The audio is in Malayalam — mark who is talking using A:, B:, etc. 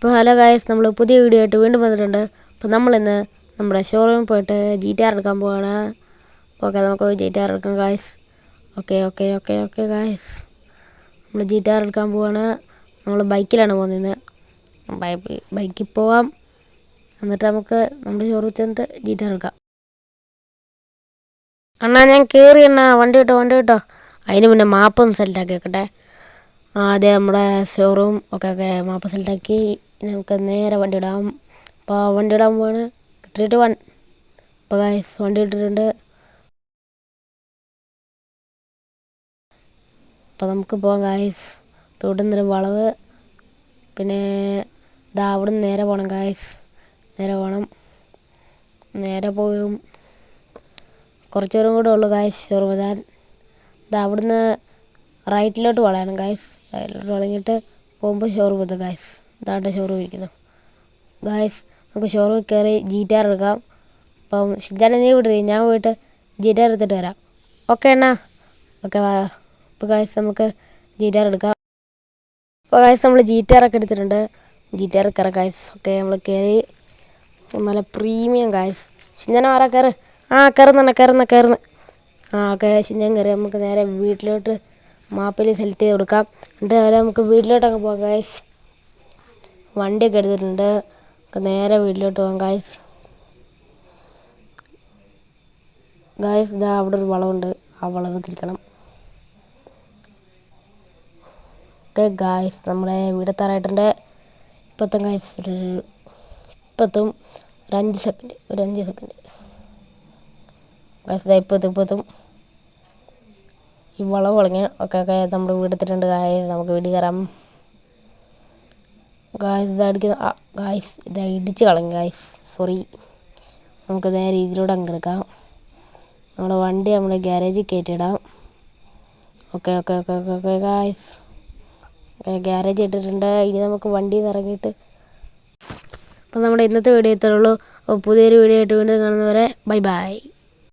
A: അപ്പോൾ ഹലോ ഗായ്സ്, നമ്മൾ പുതിയ വീഡിയോ ആയിട്ട് വീണ്ടും വന്നിട്ടുണ്ട്. അപ്പോൾ നമ്മളിന്ന് നമ്മുടെ ഷോറൂമിൽ പോയിട്ട് GTR എടുക്കാൻ പോവാണ്. ഓക്കെ, നമുക്ക് GTR എടുക്കാം ഗായ്സ്. ഓക്കെ ഗായ്സ്, നമ്മൾ GTR എടുക്കാൻ പോവാണ്. നമ്മൾ ബൈക്കിലാണ് പോകുന്നത്. ബൈക്കിൽ പോവാം, എന്നിട്ട് നമുക്ക് നമ്മുടെ ഷോറൂമിൽ ചെന്നിട്ട് GTR എടുക്കാം. അണ്ണാ ഞാൻ കയറി അണ്ണാ, വണ്ടി കിട്ടോ. അതിന് മുന്നേ മാപ്പൊന്ന് സെലക്റ്റാക്കി വെക്കട്ടെ. ആദ്യം നമ്മുടെ ഷോറൂം ഒക്കെ മാപ്പ് സെലക്റ്റാക്കി നമുക്ക് നേരെ വണ്ടി ഇടാം. അപ്പോൾ വണ്ടി ഇടാൻ പോവാണ്. 3, 2, 1. അപ്പോൾ ഗായ്സ് വണ്ടി ഇട്ടിട്ടുണ്ട്. അപ്പോൾ നമുക്ക് പോകാം ഗായ്സ്. ഇപ്പോൾ ഇവിടെ നിന്നൊരു വളവ്, പിന്നെ ഇതാ അവിടെ നിന്ന് നേരെ പോകണം ഗായ്സ്. നേരെ പോയും കുറച്ച് ദൂരം കൂടെ ഉള്ളു ഗായ്സ് ഷോറൂം എത്താൻ. ഇതാ അവിടുന്ന് റൈറ്റിലോട്ട് വളയണം ഗായ്സ്. റൈറ്റിലോട്ട് വളഞ്ഞിട്ട് പോകുമ്പോൾ ഷോറൂം എത്തും ഗായ്സ്. ഇതാണ്ട് ഷോറൂം ഇരിക്കുന്നു ഗായ്സ്. നമുക്ക് ഷോറൂമിൽ കയറി GTR എടുക്കാം. അപ്പം ഷിജാനെ നീ വിടരുത്, ഞാൻ പോയിട്ട് GTR എടുത്തിട്ട് വരാം. ഓക്കെ അണ്ണാ, ഓക്കെ വാ. അപ്പോൾ ഗായ്സ് നമുക്ക് GTR എടുക്കാം. അപ്പോൾ ഗായ്സ് നമ്മൾ GTR ഒക്കെ എടുത്തിട്ടുണ്ട്. GTR കയറാം ഗായ്സ്. ഓക്കെ, നമ്മൾ കയറി. നല്ല പ്രീമിയം ഗായ്സ്. ഷിജാന ആരാ കയറ്. കയറുന്ന. ഓക്കെ ഷിജാൻ കയറി. നമുക്ക് നേരെ വീട്ടിലോട്ട് മാപ്പിൽ സെലക്ട് ചെയ്ത് കൊടുക്കാം. എന്നിട്ട് നേരെ നമുക്ക് വീട്ടിലോട്ടൊക്കെ പോകാം ഗായ്സ്. വണ്ടിയൊക്കെ എടുത്തിട്ടുണ്ട്. നേരെ വീട്ടിലോട്ട് പോകാം ഗായ്സ്. ഇതാ അവിടെ ഒരു വളവുണ്ട്, ആ വളവ് തിരിക്കണം. ഓക്കെ ഗായ്സ്, നമ്മുടെ വീടെത്താറായിട്ടുണ്ട്. ഇപ്പത്തും ഗായ്സ്, ഇപ്പത്തും ഒരു 5 സെക്കൻഡ് ഗായ്സ്. ഇപ്പത്തും ഈ വളവ് വളഞ്ഞ് ഒക്കെ നമ്മുടെ വീടെത്തിയിട്ടുണ്ട് ഗായ്സ്. നമുക്ക് വീട്ടിൽ കയറാം ഗായ്സ്. ഇതാ ഇടിച്ച് കളഞ്ഞു ഗായ്സ്, സോറി. നമുക്ക് നേരെ ഇതിലൂടെ അങ്ങ് എടുക്കാം. നമ്മുടെ വണ്ടി നമ്മുടെ ഗ്യാരേജിൽ കയറ്റിയിടാം. ഓക്കെ ഗായ്സ്, ഗ്യാരേജ് ഇട്ടിട്ടുണ്ട്. ഇനി നമുക്ക് വണ്ടിയിൽ നിന്ന് ഇറങ്ങിയിട്ട് അപ്പോൾ നമ്മുടെ ഇന്നത്തെ വീഡിയോ ഇത്രയുള്ളൂ. അപ്പോൾ പുതിയൊരു വീഡിയോ ആയിട്ട് വീണ്ടും കാണുന്നവരെ ബൈ.